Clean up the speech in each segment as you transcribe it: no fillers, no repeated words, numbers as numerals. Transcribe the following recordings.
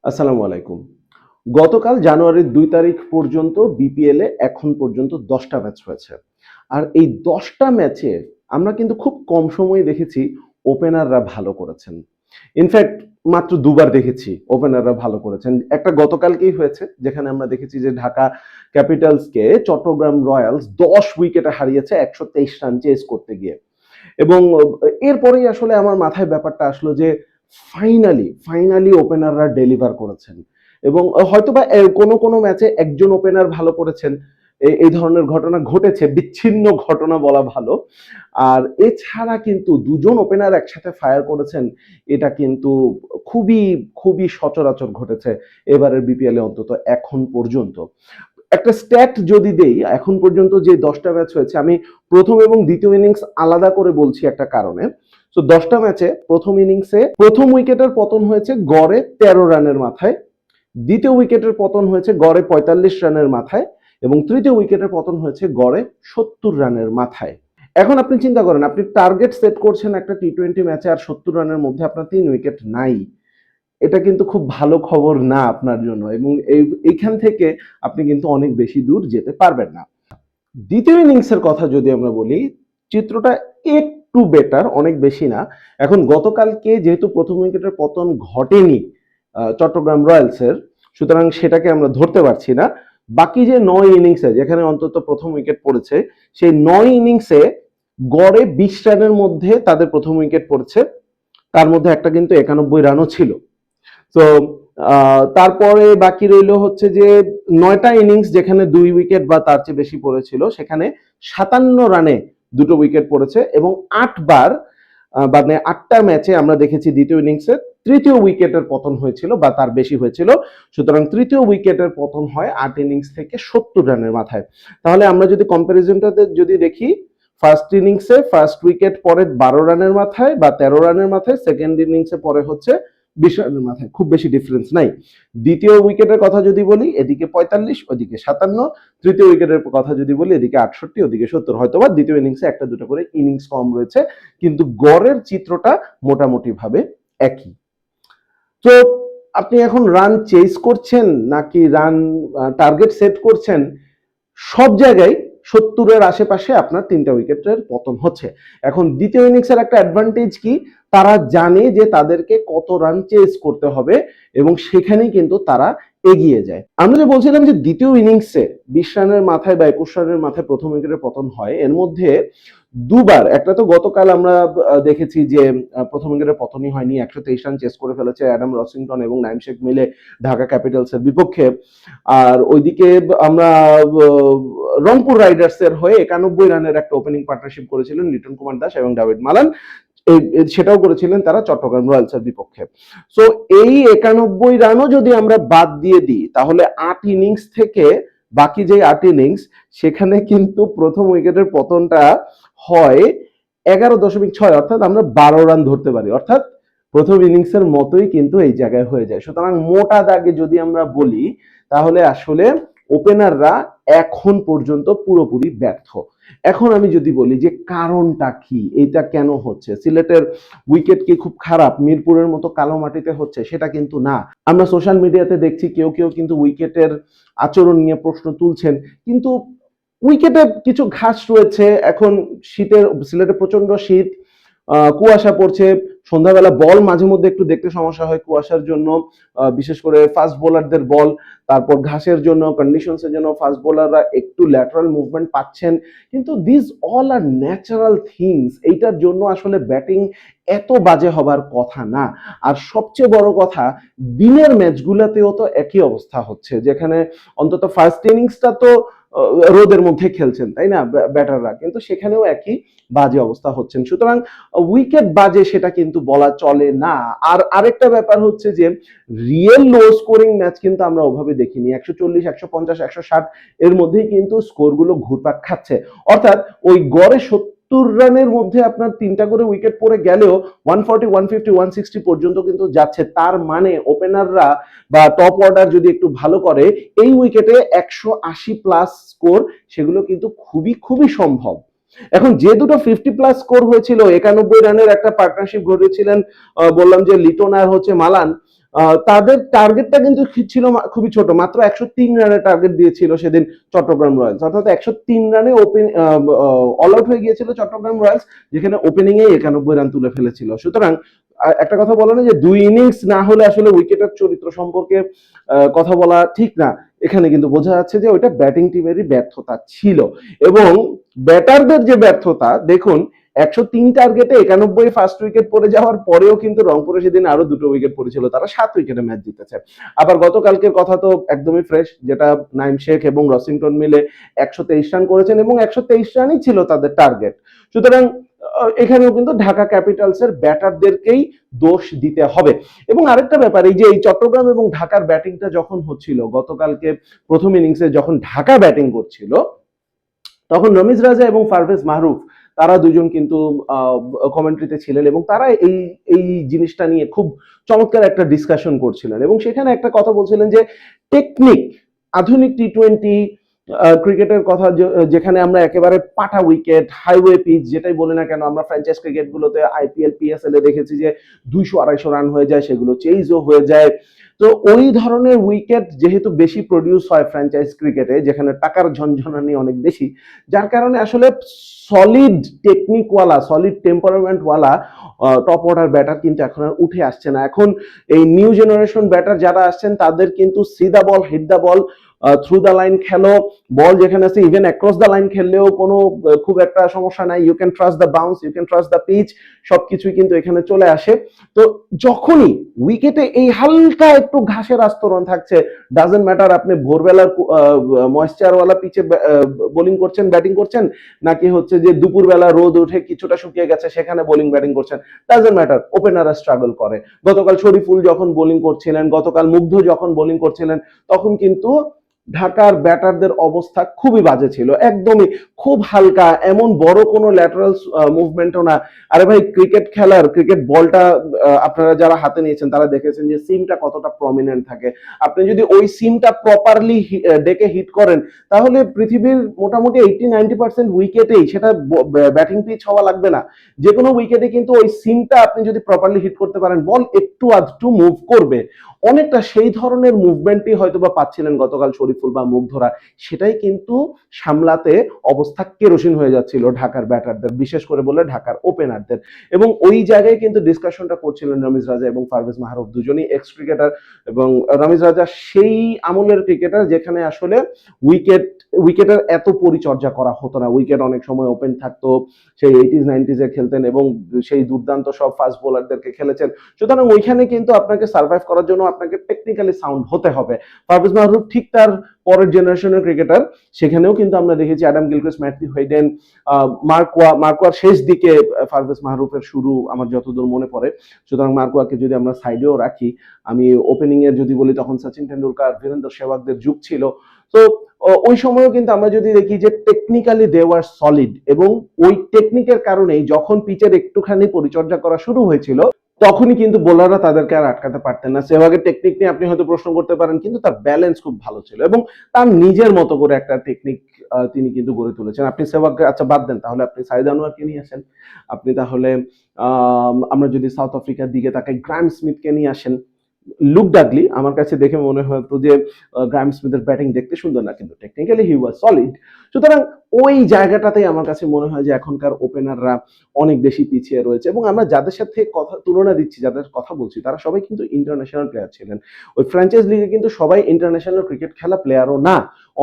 আসসালামু আলাইকুম। গতকাল জানুয়ারির ২ তারিখ পর্যন্ত বিপিএলে এখন পর্যন্ত ১০ টা ম্যাচ হয়েছে। আর এই ১০ টা ম্যাচে আমরা কিন্তু খুব কম সময়ে দেখেছি ওপেনাররা ভালো করেছেন। ইনফ্যাক্ট মাত্র ২ বার দেখেছি ওপেনাররা ভালো করেছেন। একটা গতকালকেই হয়েছে যেখানে আমরা দেখেছি যে ঢাকা ক্যাপিটালসকে চট্টগ্রাম রয়্যালস ১০ উইকেটে হারিয়েছে ১২৩ রান চেজ করতে গিয়ে। এবং এরপরেই আসলে আমার মাথায় ব্যাপারটা আসলো যে ফাইনালি ওপেনাররা ডেলিভার করেছেন এবং হয়তোবা কোনো ম্যাচে একজন ওপেনার ভালো করেছেন, এই ধরনের ঘটনা ঘটেছে, বিচ্ছিন্ন ঘটনা বলা ভালো। আর এছাড়া কিন্তু দুজন ওপেনার একসাথে ফায়ার করেছেন, এটা কিন্তু খুবই সচরাচর ঘটেছে এবারের বিপিএলে, অন্তত এখন পর্যন্ত। একটা স্ট্যাট যদি দেই, এখন পর্যন্ত যে ১০টা ম্যাচ হয়েছে, আমি প্রথম এবং দ্বিতীয় ইনিংস আলাদা করে বলছি একটা কারণে। তো ১০টা ম্যাচে প্রথম ইনিংসে প্রথম উইকেটের পতন হয়েছে গড়ে ১৩ রানের মাথায়, দ্বিতীয় উইকেটের পতন হয়েছে গড়ে ৪৫ রানের মাথায় এবং তৃতীয় উইকেটের পতন হয়েছে গড়ে ৭০ রানের মাথায়। এখন আপনি চিন্তা করেন, আপনি টার্গেট সেট করছেন একটা টি-টোয়েন্টি ম্যাচে আর ৭০ রানের মধ্যে আপনার ৩ উইকেট নাই। এটা কিন্তু খুব ভালো খবর না আপনার জন্য এবং এইখান থেকে আপনি কিন্তু অনেক বেশি দূর যেতে পারবেন না। দ্বিতীয় ইনিংসের কথা যদি আমরা বলি, চিত্রটা একটু বেটার, অনেক বেশি না। এখন গতকালকে যেহেতু প্রথম উইকেটের পতন ঘটেনি চট্টগ্রাম রয়্যালসের, সুতরাং সেটাকে আমরা ধরতে পারছি না। বাকি যে ৯ ইনিংসে যেখানে অন্তত প্রথম উইকেট পড়েছে, সেই ৯ ইনিংসে গড়ে ২০ রানের মধ্যে তাদের প্রথম উইকেট পড়েছে, তার মধ্যে একটা কিন্তু ৯১ রানও ছিল। তো তারপরে বাকি রইল হচ্ছে যে ৯টা ইনিংস যেখানে ২ উইকেট বা তার চেয়ে বেশি পড়েছিল, সেখানে ৫৭ রানে দুটো উইকেট পড়েছে এবং ৮ বার মানে ৮টা ম্যাচে আমরা দেখেছি দ্বিতীয় ইনিংসে তৃতীয় উইকেটের পতন হয়েছিল বা তার বেশি হয়েছিল। সুতরাং তৃতীয় উইকেটের পতন হয় ৮ ইনিংস থেকে ৭০ রানের মাথায়। তাহলে আমরা যদি কম্পারিজনটাতে যদি দেখি, ফার্স্ট ইনিংসে ফার্স্ট উইকেট পরে ১২ রানের মাথায় বা ১৩ রানের মাথায়, সেকেন্ড ইনিংসে পরে হচ্ছে ২০ রানের মাথায়, খুব বেশি ডিফারেন্স নাই। দ্বিতীয় উইকেটের কথা যদি বলি, এদিকে ৪৫, ওদিকে ৫৭। তৃতীয় উইকেটের কথা যদি বলি, এদিকে ৬৮, ওদিকে ৭০। হয়তোবা দ্বিতীয় ইনিংসে একটা দুটো করে ইনিংস কম রয়েছে, কিন্তু গড়ের চিত্রটা মোটামুটি ভাবে একই। তো আপনি এখন রান চেজ করছেন নাকি রান টার্গেট সেট করছেন, সব জায়গায় ৭০-এর আশেপাশে আপনার ৩টা উইকেটের পতন হচ্ছে। এখন দ্বিতীয় ইনিংসের একটা অ্যাডভান্টেজ কি, তারা জানে যে তাদেরকে কত রান চেজ করতে হবে এবং সেখানেই কিন্তু তারা এগিয়ে যায়। আমরা যে বলছিলাম যে দ্বিতীয় ইনিংসে ২০ রানের মাথায় বা ২১ রানের মাথায় প্রথম উইকেটের পতন হয়, এর মধ্যে দুবার, একটা তো গতকাল আমরা দেখেছি যে প্রথম উইকেটের পতনই হয়নি, ১২৩ রান চেস করে ফেলেছে অ্যাডাম রসিংটন এবং নাইম শেখ মিলে ঢাকা ক্যাপিটালসের বিপক্ষে। আর ওইদিকে আমরা রংপুর রাইডার্সের হয়ে ৯১ রানের একটা ওপেনিং পার্টনারশিপ করেছিলেন লিটন কুমার দাস এবং ডেভিড মালান, সেটাও করেছিলেন তারা চট্টগ্রাম রয়্যালসের বিপক্ষে। সো এই ৯১ রানও যদি আমরা বাদ দিয়ে দিই, তাহলে ৮ ইনিংস থেকে বাকি যে ৮ ইনিংস, সেখানে কিন্তু প্রথম উইকেটের পতনটা হয় ১১.৬, অর্থাৎ আমরা ১২ রান ধরতে পারি, অর্থাৎ প্রথম ইনিংসের মতোই কিন্তু এই জায়গায় হয়ে যায়। সুতরাং মোটা দাগে যদি আমরা বলি, তাহলে আসলে ওপেনাররা এখন পর্যন্ত পুরোপুরি ব্যর্থ। এখন আমি যদি বলি যে কারণটা কি, এটা কেন হচ্ছে, সিলেটের উইকেট কি খুব খারাপ, মিরপুরের মতো কালো মাটিতে হচ্ছে, সেটা কিন্তু না। আমরা সোশ্যাল মিডিয়াতে দেখছি কেউ কিন্তু উইকেটের আচরণ নিয়ে প্রশ্ন তুলছেন, কিন্তু উইকেটে কিছু ঘাস রয়েছে। এখন শীতের সিলেটে প্রচন্ড শীত, কুয়াশা পড়ছে, সন্ধ্যাবেলা বল মাঝে মধ্যে একটু দেখতে সমস্যা হয় কুয়াশার জন্য, বিশেষ করে ফাস্ট বোলারদের বল। তারপর ঘাসের জন্য, কন্ডিশনসের জন্য ফাস্ট বোলাররা একটু ল্যাটারাল মুভমেন্ট পাচ্ছেন, কিন্তু this all are natural things. এইটার জন্য আসলে ব্যাটিং এত বাজে হবার কথা না। আর সবচেয়ে বড় কথা, দিনের ম্যাচগুলোতেও তো একই অবস্থা হচ্ছে, যেখানে অন্তত ফার্স্ট ইনিংসটা তো রোদের মধ্যে খেলছেন, তাই না ব্যাটাররা, কিন্তু সেখানেও একই বাজে অবস্থা হচ্ছেন। সুতরাং উইকেট বাজে সেটা কিন্তু বলা চলে না। আর আরেকটা ব্যাপার হচ্ছে যে রিয়েল লো স্কোরিং ম্যাচ কিন্তু আমরা ওভাবে দেখিনি। ১৪০, ১৫০, ১৬০ এর মধ্যেই কিন্তু স্কোরগুলো ঘুরপাক খাচ্ছে, অর্থাৎ ওই গড়ে ৭০ রানের মধ্যে আপনার ৩টা করে উইকেট পড়ে গেলেও ১৪০, ১৫০, ১৬০ পর্যন্ত কিন্তু যাচ্ছে। তার মানে ওপেনাররা বা টপ অর্ডার যদি একটু ভালো করে, এই উইকেটে ১৮০ প্লাস স্কোর, সেগুলো কিন্তু খুবই সম্ভব। এখন যে দুটো 50 প্লাস স্কোর হয়েছিল, ৯১ রানের একটা পার্টনারশিপ ঘটেছিলেন, বললাম যে লিটন আর হচ্ছে মালান, তাদের টার্গেটটা কিন্তু ছিল খুবই ছোট, মাত্র 103 রানের টার্গেট দিয়েছিল সেদিন চট্টগ্রাম রয়্যালস, অর্থাৎ 103 রানে ওপেন অল আউট হয়ে গিয়েছিল চট্টগ্রাম রয়্যালস, যেখানে ওপেনিং এ 91 রান তুলে ফেলেছিল। সুতরাং একটা কথা বলো না যে দুই ইনিংস না হলে আসলে উইকেটের চরিত্র সম্পর্কে কথা বলা ঠিক না, এখানে কিন্তু বোঝা যাচ্ছে যে ওইটা ব্যাটিং টিমেরই ব্যর্থতা ছিল। এবং ব্যাটারদের যে ব্যর্থতা দেখুন, 103 টার্গেটে 91 ফার্স্ট উইকেট পড়ে যাওয়ার পরেও কিন্তু রংপুরে সেদিন আরো 2টো উইকেট পড়েছিল, তারা 7 উইকেটে ম্যাচ জিতেছে। আবার গতকালকের কথা তো একদমই ফ্রেশ, যেটা নাইম শেখ এবং রসিংটন মিলে 123 রান করেছেন এবং 123 রানই ছিল তাদের টার্গেট। সুতরাং এখানেও কিন্তু ঢাকা ক্যাপিটালসের ব্যাটারদেরকেই দোষ দিতে হবে। এবং আরেকটা ব্যাপার, এই যে এই চট্টগ্রাম এবং ঢাকার ব্যাটিংটা যখন হচ্ছিল গতকালকে প্রথম ইনিংসে যখন ঢাকা ব্যাটিং করছিল, তখন রমিজ রাজা এবং পারভেজ মাহরুফ তারা দুজন কিন্তু কমেন্ট্রিতে ছিলেন এবং তারা এই এই জিনিসটা নিয়ে খুব চমৎকার একটা ডিসকাশন করছিলেন এবং সেখানে একটা কথা বলছিলেন যে টেকনিক, আধুনিক টি-20 ক্রিকেটের কথা, যেখানে আমরা একেবারে পাটা উইকেট, হাইওয়ে পিচ যেটাই বলি না কেন, আমরা ফ্র্যাঞ্চাইজ ক্রিকেট গুলোতে আইপিএল পিএসএল এ দেখেছি যে 200-250 রান হয়ে যায়, সেগুলো চেইজও হয়ে যায়। তো ওই ধরনের উইকেট যেহেতু বেশি প্রডিউস হয় ফ্র্যাঞ্চাইজ ক্রিকেটে, যেখানে টাকার ঝনঝনানি অনেক বেশি, যার কারণে আসলে সলিড টেকনিকওয়ালা, সলিড টেম্পারমেন্টওয়ালা টপ অর্ডার ব্যাটার কিন্তু এখন আর উঠে আসছে না। এখন এই নিউ জেনারেশন ব্যাটার যারা আসছেন তাদের কিন্তু see the ball, hit the ball, through the line খেলো, বল যেখানে আছে ইভেন অ্যাক্রস দ্য লাইন খেললেও কোনো খুব একটা সমস্যা নাই, you can trust the bounce, you can trust the pitch, সবকিছুই কিন্তু এখানে চলে আসে। তো যখনই উইকেটে এই হালকা একটু ঘাসের আস্তরণ থাকছে, ডাজেন্ট ম্যাটার আপনি ভোরবেলার ময়েশ্চারওয়ালা পিচে বোলিং করছেন, ব্যাটিং করছেন, নাকি হচ্ছে যে দুপুরবেলা রোদ উঠে কিছুটা শুকিয়ে গেছে সেখানে বোলিং ব্যাটিং করছেন, ডাজেন্ট ম্যাটার, ওপেনাররা স্ট্রাগল করে। গতকাল শরীফুল যখন বোলিং করছিলেন, গতকাল মুগ্ধ যখন বোলিং করছিলেন, তখন কিন্তু ঢাকার ব্যাটারদের অবস্থা খুবই বাজে ছিল, একদমই খুব হালকা, এমন বড় কোনো ল্যাটারাল মুভমেন্টও না। আরে ভাই, ক্রিকেট খেলার ক্রিকেট বলটা আপনারা যারা হাতে নিয়েছেন তারা দেখেছেন যে সিমটা কতটা প্রমিনেন্ট থাকে। আপনি যদি ওই সিমটা প্রপারলি ডেকে হিট করেন, তাহলে পৃথিবীর মোটামুটি 80-90% উইকেটেই, সেটা ব্যাটিং পিচ হওয়া লাগবে না, যে কোনো উইকেটে কিন্তু ওই সিমটা আপনি যদি প্রপারলি হিট করতে পারেন, বল একটু আধটু মুভ করবে। অনেকটা সেই ধরনের মুভমেন্টই হয়তো বা পাচ্ছিলেন গতকাল শরীফুল বা মুগ্ধরা, সেটাই কিন্তু সামলাতে অবস্থা কেরোসিন হয়ে যাচ্ছিল ঢাকার ব্যাটারদের, বিশেষ করে বলে ঢাকার ওপেনারদের। এবং ওই জায়গায় কিন্তু ডিসকাশনটা করছিলেন রমিজ রাজা এবং পারভেজ মাহরুফ, দুজনই এক্স ক্রিকেটার। এবং রমিজ রাজা সেই আমলের ক্রিকেটার যেখানে আসলে উইকেটের এত পরিচর্যা করা হতো না, উইকেট অনেক সময় ওপেন থাকতো, সেই 80s-90s খেলতেন এবং সেই দুর্দান্ত সব ফাস্ট বোলারদেরকে খেলেছেন। সুতরাং ওইখানে কিন্তু আপনাকে সার্ভাইভ করার জন্য আপনাকে টেকনিক্যালি সাউন্ড হতে হবে। পারভেজ মাহরুফ ঠিক তার পরের জেনারেশনের ক্রিকেটার, সেখানেও কিন্তু আমরা দেখেছি অ্যাডাম গিলক্রিস্ট, ম্যাথিউ হেইডেন, মার্কোয়ার শেষ দিকে পারভেজ মাহরুফের শুরু আমার যতদূর মনে পড়ে। সুতরাং মার্কোয়াকে যদি আমরা সাইডেও রাখি, আমি ওপেনিং এর যদি বলি, তখন সচিন টেন্ডুলকার, বীরেন্দ্র সেহবাগদের যুগ ছিল। তো ওই সময়ও কিন্তু আমরা যদি দেখি যে টেকনিক্যালি দে ওয়ার সলিড, এবং ওই টেকনিকের কারণেই যখন পিচের একটুখানি পরিচর্যা করা শুরু হয়েছিল, তখনই কিন্তু বোলাররা তাদেরকে আর আটকাতে পারতেন না। সেহবাগের টেকনিক নিয়ে আপনি হয়তো প্রশ্ন করতে পারেন, কিন্তু তার ব্যালেন্স খুব ভালো ছিল এবং তার নিজের মতো করে একটা টেকনিক তিনি কিন্তু গড়ে তুলেছেন। আপনি সেহবাগকে আচ্ছা বাদ দেন, তাহলে আপনি সাইদ আনোয়ারকে নিয়ে আসেন, আপনি তাহলে আমরা যদি সাউথ আফ্রিকার দিকে তাকাই, গ্রাহাম স্মিথকে নিয়ে আসেন। লুক ডাগলি আমার কাছে দেখে মনে হতো যে গ্রাহাম স্মিথের ব্যাটিং দেখতে সুন্দর না, কিন্তু টেকনিক্যালি হি ওয়াজ সলিড। সুতরাং ওই জায়গাটাতেই আমার কাছে মনে হয় যে এখনকার ওপেনাররা অনেক বেশি পিছিয়ে রয়েছে। এবং আমরা যাদের সাথে কথা তুলনা দিচ্ছি, যাদের কথা বলছি, তারা সবাই কিন্তু ইন্টারন্যাশনাল প্লেয়ার ছিলেন। ওই ফ্র্যাঞ্চাইজ লিগে কিন্তু সবাই ইন্টারন্যাশনাল ক্রিকেট খেলা প্লেয়ারও না,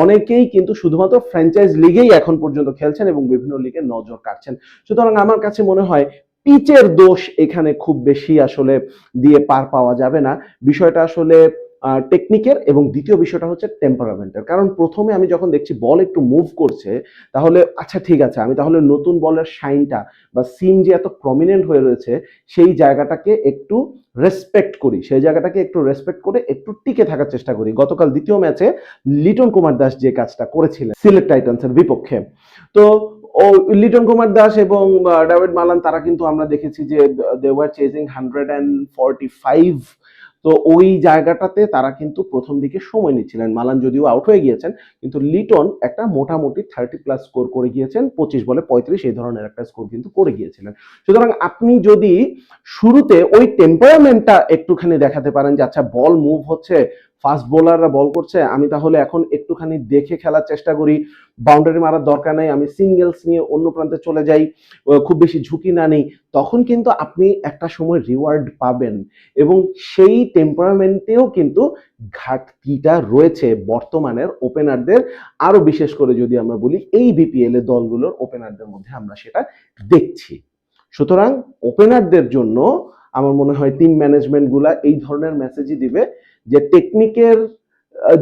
অনেকেই কিন্তু শুধুমাত্র ফ্র্যাঞ্চাইজ লিগেই এখন পর্যন্ত খেলছেন এবং বিভিন্ন লিগে নজর কাটছেন। সুতরাং আমার কাছে মনে হয় পিচের দোষ এখানে খুব বেশি আসলে দিয়ে পার পাওয়া যাবে না। বিষয়টা আসলে টেকনিকের, এবং দ্বিতীয় বিষয়টা হচ্ছে টেম্পারামেন্টের। কারণ প্রথমে আমি যখন দেখছি বল একটু মুভ করছে, তাহলে আচ্ছা ঠিক আছে, আমি তাহলে নতুন বলের শাইনটা বা সিম যে এত প্রমিনেন্ট হয়ে রয়েছে, সেই জায়গাটাকে একটু রেসপেক্ট করি, সেই জায়গাটাকে একটু রেসপেক্ট করে একটু টিকে থাকার চেষ্টা করি। গতকাল দ্বিতীয় ম্যাচে লিটন কুমার দাস যে কাজটা করেছিলেন সিলেট টাইটান্সের বিপক্ষে, তো ও লিটন কুমার দাস এবং ডেভিড মালান, তারা কিন্তু আমরা দেখেছি যে দে ওয়ার চেজিং 145। তো তো ওই জায়গাটাতে তারা কিন্তু প্রথম দিকে সময় নিচ্ছিলেন। মালান যদিও আউট হয়ে গিয়েছেন, কিন্তু লিটন একটা মোটামুটি 30+ স্কোর করে গিয়েছেন, 25 বলে 35 এই ধরনের একটা স্কোর কিন্তু করে গিয়েছিলেন। সুতরাং আপনি যদি শুরুতে ওই টেম্পারামেন্টটা একটুখানি দেখাতে পারেন যে আচ্ছা বল মুভ হচ্ছে, ফাস্ট বোলাররা বল করছে, আমি তাহলে এখন একটুখানি দেখে খেলার চেষ্টা করি, বাউন্ডারি মারার দরকার নাই, আমি সিঙ্গেলস নিয়ে অন্য প্রান্তে চলে যাই, খুব বেশি ঝুঁকি না নেই, তখন কিন্তু আপনি একটা সময় রিওয়ার্ড পাবেন। এবং সেই টেম্পারামেন্টেও কিন্তু ঘাটতিটা রয়েছে বর্তমানের ওপেনারদের, আরো বিশেষ করে যদি আমরা বলি এই বিপিএল এ দলগুলোর ওপেনারদের মধ্যে আমরা সেটা দেখছি। সুতরাং ওপেনারদের জন্য আমার মনে হয় টিম ম্যানেজমেন্ট গুলা এই ধরনের মেসেজই দিবে যে টেকনিকের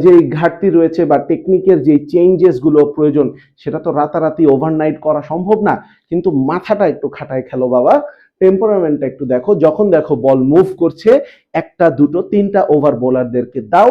যে ঘাটতি রয়েছে বা টেকনিকের যে চেঞ্জেস গুলো প্রয়োজন, সেটা তো রাতারাতি ওভারনাইট করা সম্ভব না, কিন্তু মাথাটা একটু খাটায় খেলো বাবা, টেম্পারামেন্টটা একটু দেখো, যখন দেখো বল মুভ করছে, একটা দুটো তিনটা ওভার বোলারদেরকে দাও।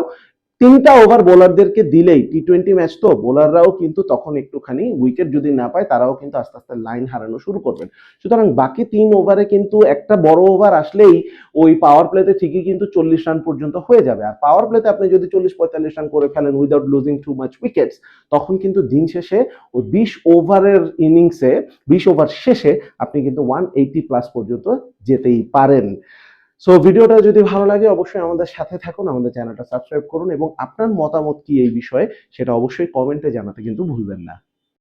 3টা ওভার বোলারদেরকে দিলেই টি-20 ম্যাচ তো বোলাররাও কিন্তু তখন একটুখানি উইকেট যদি না পায় তারাও কিন্তু আস্তে আস্তে লাইন হারানো শুরু করবেন। সুতরাং বাকি 3 ওভারে কিন্তু একটা বড় ওভার আসলেই ওই পাওয়ার প্লেতে ঠিকই কিন্তু 40 রান পর্যন্ত হয়ে যাবে। আর পাওয়ার প্লেতে আপনি যদি 40-45 রান করে ফেলেন without losing too much wickets, তখন কিন্তু দিন শেষে ওই 20 ওভারের ইনিংসে, 20 ওভার শেষে আপনি কিন্তু 180+ পর্যন্ত যেতেই পারেন। সো ভিডিওটা যদি ভালো লাগে অবশ্যই আমাদের সাথে থাকুন, আমাদের চ্যানেলটা সাবস্ক্রাইব করুন এবং আপনার মতামত কি এই বিষয়ে সেটা অবশ্যই কমেন্টে জানাতে কিন্তু ভুলবেন না।